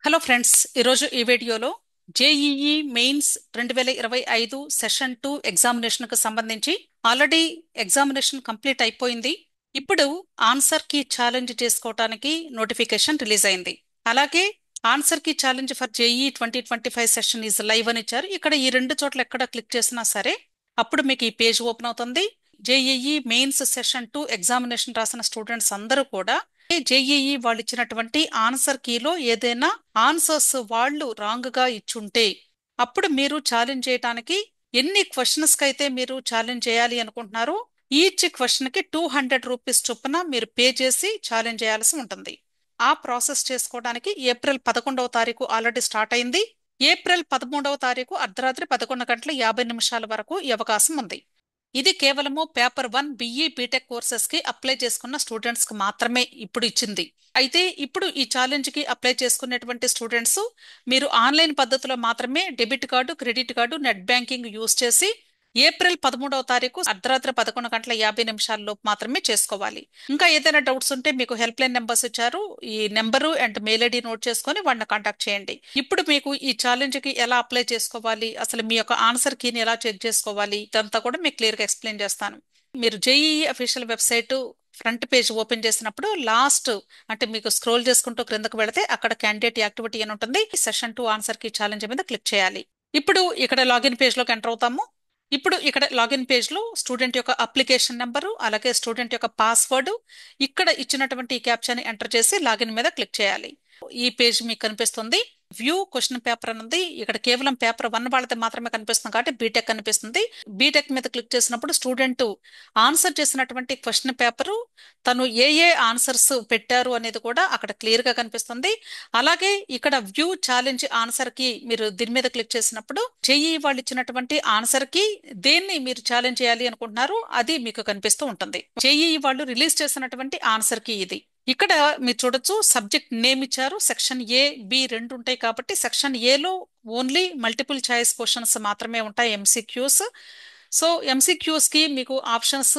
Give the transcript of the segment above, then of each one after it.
Hello friends, ఈరోజు ఈ వీడియోలో జేఈఈ మెయిన్స్ 2025 సెషన్ 2 ఎగ్జామినేషన్కు సంబంధించి ఆల్రెడీ ఎగ్జామినేషన్ కంప్లీట్ అయిపోయింది. ఇప్పుడు ఆన్సర్ కి ఛాలెంజ్ చేసుకోవటానికి నోటిఫికేషన్ రిలీజ్ అయింది. అలాగే ఆన్సర్ కి challenge for JEE 2025 session is live అని ఇచ్చారు. ఇక్కడ ఈ రెండు చోట్ల ఎక్కడ క్లిక్ చేసినా సరే అప్పుడు మీకు ఈ పేజ్ ఓపెన్ అవుతుంది. జేఈఈ మెయిన్స్ సెషన్ 2 ఎగ్జామినేషన్ రాసిన స్టూడెంట్స్ అందరూ కూడా జేఈఈ వాళ్ళు ఇచ్చినటువంటి ఆన్సర్ కీలో ఏదైనా ఆన్సర్స్ వాళ్ళు రాంగ్ గా ఇచ్చుంటే అప్పుడు మీరు ఛాలెంజ్ చేయడానికి ఎన్ని క్వశ్చన్స్ కి అయితే మీరు ఛాలెంజ్ చేయాలి అనుకుంటున్నారో ఈచ్ క్వశ్చన్ కి 200 రూపీస్ చొప్పున మీరు పే చేసి ఛాలెంజ్ చేయాల్సి ఉంటుంది. ఆ ప్రాసెస్ చేసుకోవడానికి ఏప్రిల్ 11వ తారీఖు ఆల్రెడీ స్టార్ట్ అయింది. ఏప్రిల్ 13వ తారీఖు అర్ధరాత్రి 11 గంటల 50 నిమిషాల వరకు ఈ అవకాశం ఉంది. ఇది కేవలము పేపర్ 1 బిఈ బీటెక్ కోర్సెస్ కి అప్లై చేసుకున్న స్టూడెంట్స్ కి మాత్రమే ఇప్పుడు ఇచ్చింది. అయితే ఇప్పుడు ఈ ఛాలెంజ్ కి అప్లై చేసుకునేటువంటి స్టూడెంట్స్ మీరు ఆన్లైన్ పద్ధతిలో మాత్రమే debit card, credit card, net banking use చేసి ఏప్రిల్ 13వ తారీఖు అర్ధరాత్రి 11 గంటల 50 నిమిషాల లోపు మాత్రమే చేసుకోవాలి. ఇంకా ఏదైనా డౌట్స్ ఉంటే మీకు హెల్ప్ లైన్ నెంబర్స్ ఇచ్చారు. ఈ number and mail ID note చేసుకొని వాళ్ళని కాంటాక్ట్ చేయండి. ఇప్పుడు మీకు ఈ ఛాలెంజ్ కి ఎలా అప్లై చేసుకోవాలి, అసలు మీ యొక్క ఆన్సర్ కీని ఎలా చెక్ చేసుకోవాలి, ఇదంతా కూడా మీకు క్లియర్ గా ఎక్స్ప్లెయిన్ చేస్తాను. మీరు JEE official website front page open చేసినప్పుడు లాస్ట్ అంటే మీకు స్క్రోల్ చేసుకుంటూ క్రిందకు వెళితే అక్కడ క్యాండిడేట్ యాక్టివిటీ అని ఉంటుంది. సెషన్ 2 ఆన్సర్ కి ఛాలెంజ్ మీద క్లిక్ చేయాలి. ఇప్పుడు ఇక్కడ లాగిన్ పేజ్ లోకి ఎంటర్ అవుతాము. ఇప్పుడు ఇక్కడ లాగిన్ పేజ్ లో స్టూడెంట్ యొక్క అప్లికేషన్ నెంబరు అలాగే స్టూడెంట్ యొక్క పాస్వర్డ్ ఇక్కడ ఇచ్చినటువంటి ఈ క్యాప్చాని ఎంటర్ చేసి లాగిన్ మీద క్లిక్ చేయాలి. ఈ పేజ్ మీకు కనిపిస్తుంది. వ్యూ క్వశ్చన్ పేపర్ అన్నది ఇక్కడ కేవలం పేపర్ 1 వాళ్ళది మాత్రమే కనిపిస్తుంది కాబట్టి బీటెక్ కనిపిస్తుంది. బీటెక్ మీద క్లిక్ చేసినప్పుడు స్టూడెంట్ ఆన్సర్ చేసినటువంటి క్వశ్చన్ పేపరు తను ఏ ఏ ఆన్సర్స్ పెట్టారు అనేది కూడా అక్కడ క్లియర్ గా కనిపిస్తుంది. అలాగే ఇక్కడ వ్యూ ఛాలెంజ్ ఆన్సర్ కి మీరు దీని మీద క్లిక్ చేసినప్పుడు జేఈ వాళ్ళు ఇచ్చినటువంటి ఆన్సర్ కి దేన్ని మీరు ఛాలెంజ్ చేయాలి అనుకుంటున్నారు అది మీకు కనిపిస్తూ ఉంటుంది. జేఈ వాళ్ళు రిలీజ్ చేసినటువంటి ఆన్సర్ కి ఇది. ఇక్కడ మీరు చూడొచ్చు సబ్జెక్ట్ నేమ్ ఇచ్చారు. సెక్షన్ ఏ బి రెండు ఉంటాయి కాబట్టి సెక్షన్ ఏలో ఓన్లీ మల్టిపుల్ చాయిస్ క్వశ్చన్స్ మాత్రమే ఉంటాయి, ఎంసీక్యూస్. సో ఎంసీక్యూస్ కి మీకు ఆప్షన్స్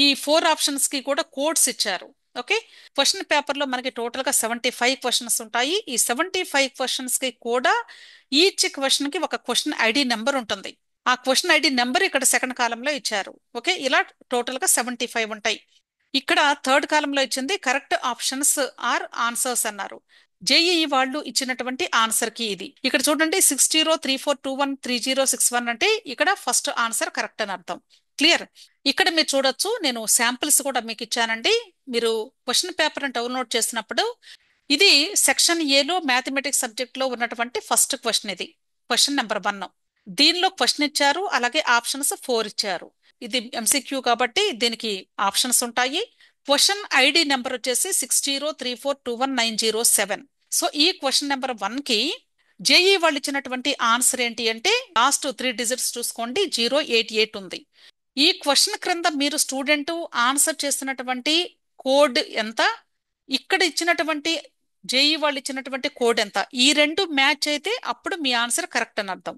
ఈ 4 ఆప్షన్స్ కి కూడా కోడ్స్ ఇచ్చారు. ఓకే, క్వశ్చన్ పేపర్ లో మనకి టోటల్ గా 75 క్వశ్చన్స్ ఉంటాయి. ఈ 75 క్వశ్చన్స్ కి కూడా ఈచ్ క్వశ్చన్ కి ఒక క్వశ్చన్ ఐడి నెంబర్ ఉంటుంది. ఆ క్వశ్చన్ ఐడి నెంబర్ ఇక్కడ సెకండ్ కాలంలో ఇచ్చారు. ఓకే, ఇలా టోటల్ గా 75 ఉంటాయి. ఇక్కడ థర్డ్ కాలంలో ఇచ్చింది కరెక్ట్ ఆప్షన్స్ ఆర్ ఆన్సర్స్ అన్నారు. జేఈఈ వాళ్ళు ఇచ్చినటువంటి ఆన్సర్ కి ఇది. ఇక్కడ చూడండి 6034213061 అంటే ఇక్కడ ఫస్ట్ ఆన్సర్ కరెక్ట్ అని అర్థం. క్లియర్. ఇక్కడ మీరు చూడొచ్చు, నేను శాంపిల్స్ కూడా మీకు ఇచ్చానండి. మీరు క్వశ్చన్ పేపర్ డౌన్లోడ్ చేసినప్పుడు ఇది సెక్షన్ ఏలో మ్యాథమెటిక్స్ సబ్జెక్ట్ లో ఉన్నటువంటి ఫస్ట్ క్వశ్చన్. ఇది క్వశ్చన్ నెంబర్ 1. దీనిలో క్వశ్చన్ ఇచ్చారు అలాగే ఆప్షన్స్ 4 ఇచ్చారు. ఇది ఎంసీక్యూ కాబట్టి దీనికి ఆప్షన్స్ ఉంటాయి. క్వశ్చన్ ఐడి నెంబర్ వచ్చేసి 6034219007. సో ఈ క్వశ్చన్ నెంబర్ 1 కి జేఈ వాళ్ళు ఇచ్చినటువంటి ఆన్సర్ ఏంటి అంటే లాస్ట్ 3 డిజిట్స్ చూసుకోండి 088 ఉంది. ఈ క్వశ్చన్ క్రింద మీరు స్టూడెంట్ ఆన్సర్ చేస్తున్నటువంటి కోడ్ ఎంత, ఇక్కడ ఇచ్చినటువంటి జేఈ వాళ్ళు ఇచ్చినటువంటి కోడ్ ఎంత, ఈ రెండు మ్యాచ్ అయితే అప్పుడు మీ ఆన్సర్ కరెక్ట్ అని అర్థం.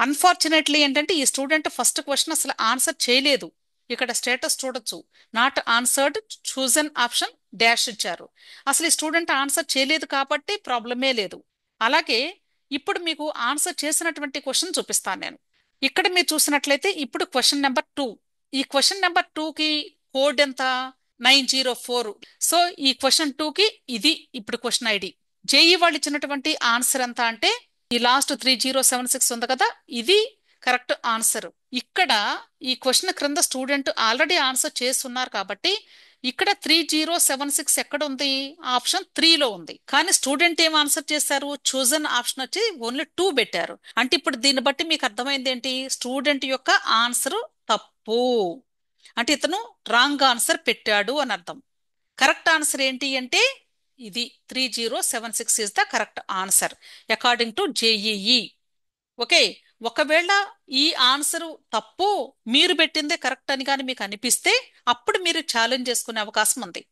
అన్ఫార్చునేట్లీ ఏంటంటే ఈ స్టూడెంట్ ఫస్ట్ క్వశ్చన్ అసలు ఆన్సర్ చేయలేదు. ఇక్కడ స్టేటస్ చూడొచ్చు, not answered, chosen option dash ఇచ్చారు. అసలు ఈ స్టూడెంట్ ఆన్సర్ చేయలేదు కాబట్టి ప్రాబ్లమే లేదు. అలాగే ఇప్పుడు మీకు ఆన్సర్ చేసినటువంటి క్వశ్చన్ చూపిస్తాను నేను. ఇక్కడ మీరు చూసినట్లయితే ఇప్పుడు క్వశ్చన్ నెంబర్ 2. ఈ క్వశ్చన్ నెంబర్ 2 కి కోడ్ ఎంత, 904. సో ఈ క్వశ్చన్ 2 కి ఇది ఇప్పుడు క్వశ్చన్ ఐడి. జేఈ వాళ్ళు ఇచ్చినటువంటి ఆన్సర్ ఎంత అంటే ఈ లాస్ట్ 3076 ఉంది కదా, ఇది కరెక్ట్ ఆన్సర్. ఇక్కడ ఈ క్వశ్చన్ క్రింద స్టూడెంట్ ఆల్రెడీ ఆన్సర్ చేస్తున్నారు కాబట్టి ఇక్కడ 3076 ఎక్కడ ఉంది, ఆప్షన్ 3లో ఉంది. కానీ స్టూడెంట్ ఏం ఆన్సర్ చేశారు, చూజన్ ఆప్షన్ వచ్చి ఓన్లీ 2 పెట్టారు. అంటే ఇప్పుడు దీన్ని బట్టి మీకు అర్థమైంది ఏంటి, స్టూడెంట్ యొక్క ఆన్సర్ తప్పు, అంటే ఇతను రాంగ్ ఆన్సర్ పెట్టాడు అని అర్థం. కరెక్ట్ ఆన్సర్ ఏంటి అంటే ఇది 3076 is the correct answer according to JEE. Okay, ఒకవేళ ఈ ఆన్సర్ తప్పు మీరు పెట్టిందే కరెక్ట్ అని కానీ మీకు అనిపిస్తే అప్పుడు మీరు ఛాలెంజ్ చేసుకునే అవకాశం ఉంది.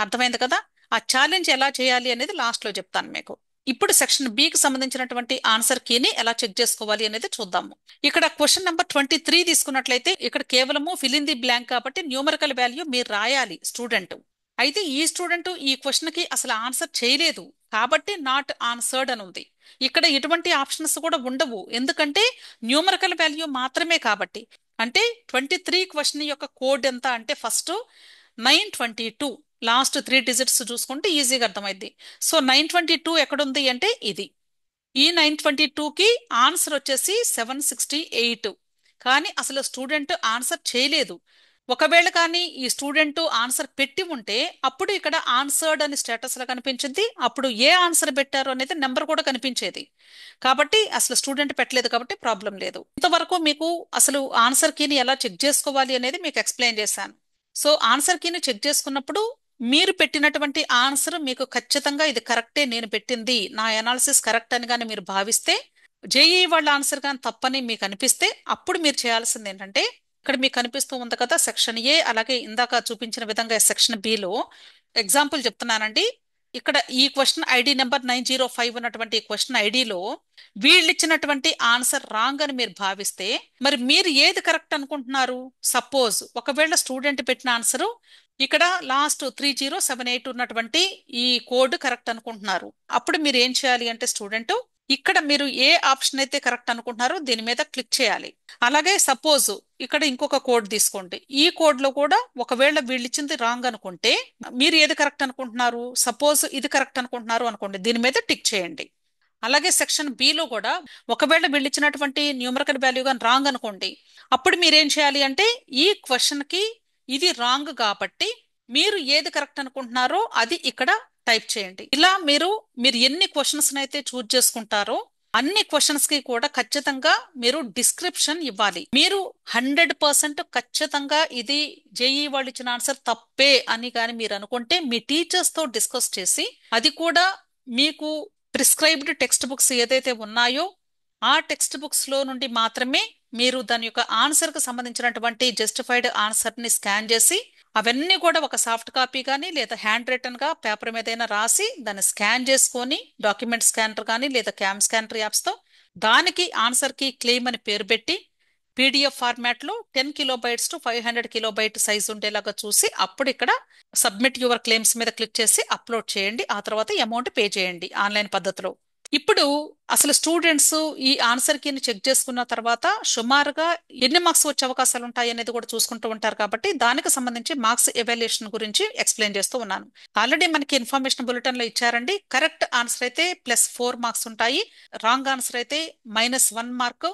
అర్థమైంది కదా. ఆ ఛాలెంజ్ ఎలా చేయాలి అనేది లాస్ట్ లో చెప్తాను మీకు. ఇప్పుడు సెక్షన్ బి కి సంబంధించినటువంటి ఆన్సర్ కీని ఎలా చెక్ చేసుకోవాలి అనేది చూద్దాము. ఇక్కడ క్వశ్చన్ నెంబర్ 23 తీసుకున్నట్లయితే ఇక్కడ కేవలము ఫిల్ ఇన్ ది బ్లాంక్ కాబట్టి న్యూమరికల్ వాల్యూ మీరు రాయాలి స్టూడెంట్. అయితే ఈ స్టూడెంట్ ఈ క్వశ్చన్ కి అసలు ఆన్సర్ చేయలేదు కాబట్టి నాట్ ఆన్సర్డ్ అని ఉంది. ఇక్కడ ఎటువంటి ఆప్షన్స్ కూడా ఉండవు, ఎందుకంటే న్యూమరికల్ వాల్యూ మాత్రమే కాబట్టి. అంటే 23 క్వశ్చన్ యొక్క కోడ్ ఎంత అంటే ఫస్ట్ 922, లాస్ట్ 3 డిజిట్స్ చూసుకుంటే ఈజీగా అర్థమైంది. సో 922 ఎక్కడుంది అంటే ఇది. ఈ 922కి ఆన్సర్ వచ్చేసి 768. కానీ అసలు స్టూడెంట్ ఆన్సర్ చేయలేదు. ఒకవేళ కానీ ఈ స్టూడెంట్ ఆన్సర్ పెట్టి ఉంటే అప్పుడు ఇక్కడ ఆన్సర్డ్ అని స్టేటస్ లో కనిపించింది, అప్పుడు ఏ ఆన్సర్ పెట్టారు అనేది నెంబర్ కూడా కనిపించేది. కాబట్టి అసలు స్టూడెంట్ పెట్టలేదు కాబట్టి ప్రాబ్లం లేదు. ఇంతవరకు మీకు అసలు ఆన్సర్ కీని ఎలా చెక్ చేసుకోవాలి అనేది మీకు ఎక్స్ప్లెయిన్ చేశాను. సో ఆన్సర్ కీని చెక్ చేసుకున్నప్పుడు మీరు పెట్టినటువంటి ఆన్సర్ మీకు ఖచ్చితంగా ఇది కరెక్టే, నేను పెట్టింది నా అనాలిసిస్ కరెక్ట్ అని కానీ మీరు భావిస్తే, జేఈ వాళ్ళ ఆన్సర్ కానీ తప్పని మీకు అనిపిస్తే, అప్పుడు మీరు చేయాల్సింది ఏంటంటే ఇక్కడ మీకు కనిపిస్తూ ఉంది కదా సెక్షన్ ఏ, అలాగే ఇందాక చూపించిన విధంగా సెక్షన్ బిలో ఎగ్జాంపుల్ చెప్తున్నానండి. ఇక్కడ ఈ క్వశ్చన్ ఐడి నెంబర్ 905 ఉన్నటువంటి క్వశ్చన్ ఐడిలో వీళ్ళు ఇచ్చినటువంటి ఆన్సర్ రాంగ్ అని మీరు భావిస్తే, మరి మీరు ఏది కరెక్ట్ అనుకుంటున్నారు? సపోజ్ ఒకవేళ స్టూడెంట్ పెట్టిన ఆన్సర్ ఇక్కడ లాస్ట్ 3078 ఉన్నటువంటి ఈ కోడ్ కరెక్ట్ అనుకుంటున్నారు, అప్పుడు మీరు ఏం చేయాలి అంటే స్టూడెంట్ ఇక్కడ మీరు ఏ ఆప్షన్ అయితే కరెక్ట్ అనుకుంటున్నారో దీని మీద క్లిక్ చేయాలి. అలాగే సపోజ్ ఇక్కడ ఇంకొక కోడ్ తీసుకోండి, ఈ కోడ్ లో కూడా ఒకవేళ వీళ్ళు ఇచ్చింది రాంగ్ అనుకుంటే మీరు ఏది కరెక్ట్ అనుకుంటున్నారు, సపోజ్ ఇది కరెక్ట్ అనుకుంటున్నారు అనుకోండి, దీని మీద టిక్ చేయండి. అలాగే సెక్షన్ బిలో కూడా ఒకవేళ వీళ్ళు ఇచ్చినటువంటి న్యూమరికల్ వాల్యూ కానీ రాంగ్ అనుకోండి, అప్పుడు మీరేం చేయాలి అంటే ఈ క్వశ్చన్ కి ఇది రాంగ్ కాబట్టి మీరు ఏది కరెక్ట్ అనుకుంటున్నారో అది ఇక్కడ టైప్ చేయండి. ఇలా మీరు ఎన్ని క్వశ్చన్స్ అయితే చూజ్ చేసుకుంటారో అన్ని క్వశ్చన్స్ కి కూడా ఖచ్చితంగా మీరు డిస్క్రిప్షన్ ఇవ్వాలి. మీరు 100% ఖచ్చితంగా ఇది జేఈ వాళ్ళు ఇచ్చిన ఆన్సర్ తప్పే అని కానీ మీరు అనుకుంటే మీ టీచర్స్ తో డిస్కస్ చేసి, అది కూడా మీకు ప్రిస్క్రైబ్డ్ టెక్స్ట్ బుక్స్ ఏదైతే ఉన్నాయో ఆ టెక్స్ట్ బుక్స్ లో నుండి మాత్రమే మీరు దాని యొక్క ఆన్సర్ కు సంబంధించినటువంటి జస్టిఫైడ్ ఆన్సర్ ని స్కాన్ చేసి, అవన్నీ కూడా ఒక సాఫ్ట్ కాపీ కానీ లేదా హ్యాండ్ రిటన్ గా పేపర్ మీదైనా రాసి దాన్ని స్కాన్ చేసుకొని డాక్యుమెంట్ స్కానర్ కానీ లేదా క్యామ్ స్కానర్ యాప్స్ తో దానికి ఆన్సర్ కి క్లెయిమ్ అని పేరు పెట్టి పీడిఎఫ్ ఫార్మాట్ లో 10 KB టు 500 KB సైజ్ ఉండేలాగా చూసి అప్పుడు ఇక్కడ సబ్మిట్ యువర్ క్లెయిమ్స్ మీద క్లిక్ చేసి అప్లోడ్ చేయండి. ఆ తర్వాత అమౌంట్ పే చేయండి ఆన్లైన్ పద్ధతిలో. ఇప్పుడు అసలు స్టూడెంట్స్ ఈ ఆన్సర్ కి చెక్ చేసుకున్న తర్వాత సుమారుగా ఎన్ని మార్క్స్ వచ్చే అవకాశాలు ఉంటాయి అనేది కూడా చూసుకుంటూ ఉంటారు. కాబట్టి దానికి సంబంధించి మార్క్స్ ఎవాల్యుయేషన్ గురించి ఎక్స్ప్లెయిన్ చేస్తూ ఉన్నాను. ఆల్రెడీ మనకి ఇన్ఫర్మేషన్ బులెటిన్ లో ఇచ్చారండి. కరెక్ట్ ఆన్సర్ అయితే +4 మార్క్స్ ఉంటాయి, రాంగ్ ఆన్సర్ అయితే -1 మార్క్,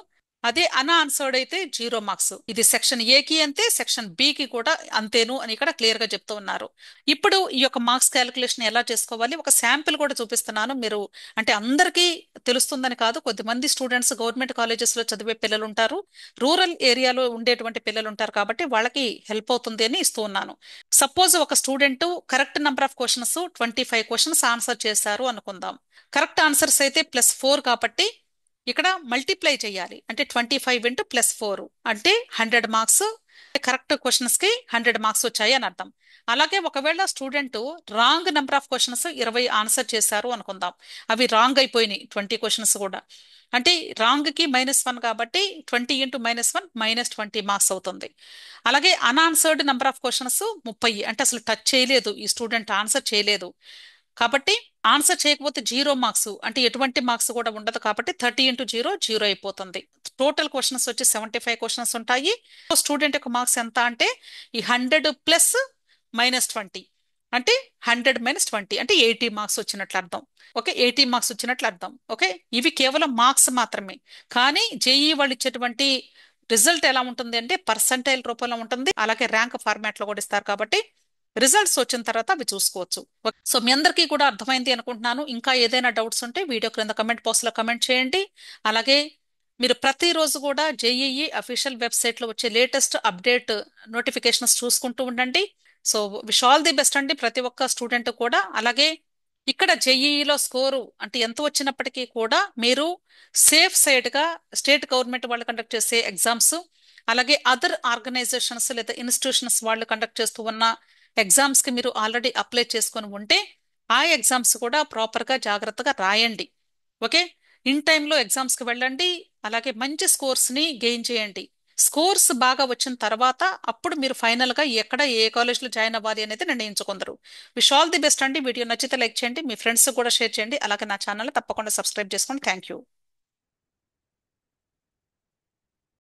అదే అన్ఆన్సర్డ్ అయితే 0 మార్క్స్. ఇది సెక్షన్ ఏ కి అంతే, సెక్షన్ బి కి కూడా అంతేను అని ఇక్కడ క్లియర్ గా చెప్తూ ఉన్నారు. ఇప్పుడు ఈ యొక్క మార్క్స్ క్యాలిక్యులేషన్ ఎలా చేసుకోవాలి ఒక శాంపిల్ కూడా చూపిస్తున్నాను. మీరు అంటే అందరికీ తెలుస్తుందని కాదు, కొద్దిమంది స్టూడెంట్స్ గవర్నమెంట్ కాలేజెస్ లో చదివే పిల్లలు ఉంటారు, రూరల్ ఏరియాలో ఉండేటువంటి పిల్లలు ఉంటారు, కాబట్టి వాళ్ళకి హెల్ప్ అవుతుంది అని ఇస్తూ ఉన్నాను. సపోజ్ ఒక student correct number of questions 25 questions answer చేశారు అనుకుందాం. కరెక్ట్ ఆన్సర్స్ అయితే +4 కాబట్టి ఇక్కడ మల్టిప్లై చేయాలి. అంటే 25 ఇంటూ +4 అంటే 100 మార్క్స్. కరెక్ట్ క్వశ్చన్స్ కి 100 మార్క్స్ వచ్చాయి అని అర్థం. అలాగే ఒకవేళ student wrong number of questions 20 answer చేశారు అనుకుందాం, అవి రాంగ్ అయిపోయినాయి 20 క్వశ్చన్స్ కూడా, అంటే రాంగ్ కి -1 కాబట్టి 20 ఇంటూ -1 -20 మార్క్స్ అవుతుంది. అలాగే అన్ఆన్సర్డ్ నెంబర్ ఆఫ్ క్వశ్చన్స్ 30, అంటే అసలు టచ్ చేయలేదు ఈ స్టూడెంట్, ఆన్సర్ చేయలేదు కాబట్టి ఆన్సర్ చేయకపోతే 0 మార్క్స్, అంటే ఎటువంటి మార్క్స్ కూడా ఉండదు కాబట్టి 30 ఇంటూ 0 0 అయిపోతుంది. టోటల్ క్వశ్చన్స్ వచ్చి 75 క్వశ్చన్స్ ఉంటాయి. స్టూడెంట్ యొక్క మార్క్స్ ఎంత అంటే ఈ 100 ప్లస్ -20 అంటే 100 -20 అంటే 80 మార్క్స్ వచ్చినట్లు అర్థం. ఓకే, 80 మార్క్స్ వచ్చినట్లు అర్థం. ఓకే, ఇవి కేవలం మార్క్స్ మాత్రమే. కానీ జేఈ వాళ్ళు ఇచ్చేటువంటి రిజల్ట్ ఎలా ఉంటుంది అంటే పర్సంటైల్ రూపంలో ఉంటుంది, అలాగే ర్యాంక్ ఫార్మాట్ లో కూడా ఇస్తారు. కాబట్టి రిజల్ట్స్ వచ్చిన తర్వాత అవి చూసుకోవచ్చు. సో మీ అందరికీ కూడా అర్థమైంది అనుకుంటున్నాను. ఇంకా ఏదైనా డౌట్స్ ఉంటే వీడియో క్రింద కమెంట్ బాక్స్ లో కమెంట్ చేయండి. అలాగే మీరు ప్రతిరోజు కూడా జేఈఈ అఫీషియల్ వెబ్సైట్ లో వచ్చే లేటెస్ట్ అప్డేట్ నోటిఫికేషన్స్ చూసుకుంటూ ఉండండి. So wish all the best అండి ప్రతి ఒక్క స్టూడెంట్ కూడా. అలాగే ఇక్కడ జేఈఈలో స్కోరు అంటే ఎంత వచ్చినప్పటికీ కూడా మీరు సేఫ్ సైడ్ గా స్టేట్ గవర్నమెంట్ వాళ్ళు కండక్ట్ చేసే ఎగ్జామ్స్, అలాగే అదర్ ఆర్గనైజేషన్స్ లేదా ఇన్స్టిట్యూషన్స్ వాళ్ళు కండక్ట్ చేస్తూ ఉన్న ఎగ్జామ్స్ కి మీరు ఆల్రెడీ అప్లై చేసుకొని ఉంటే ఆ ఎగ్జామ్స్ కూడా ప్రాపర్ గా జాగ్రత్తగా రాయండి. ఓకే, ఇన్ టైంలో ఎగ్జామ్స్ కి వెళ్ళండి, అలాగే మంచి స్కోర్స్ ని గెయిన్ చేయండి. స్కోర్స్ బాగా వచ్చిన తర్వాత అప్పుడు మీరు ఫైనల్గా ఎక్కడ ఏ కాలేజ్లో జాయిన్ అవ్వాలి అనేది నిర్ణయించుకుందరు. విష్ ఆల్ ది బెస్ట్ అండి. వీడియో నచ్చితే లైక్ చేయండి, మీ ఫ్రెండ్స్ కూడా షేర్ చేయండి, అలాగే నా ఛానల్ తప్పకుండా సబ్స్క్రైబ్ చేసుకోండి. Thank you.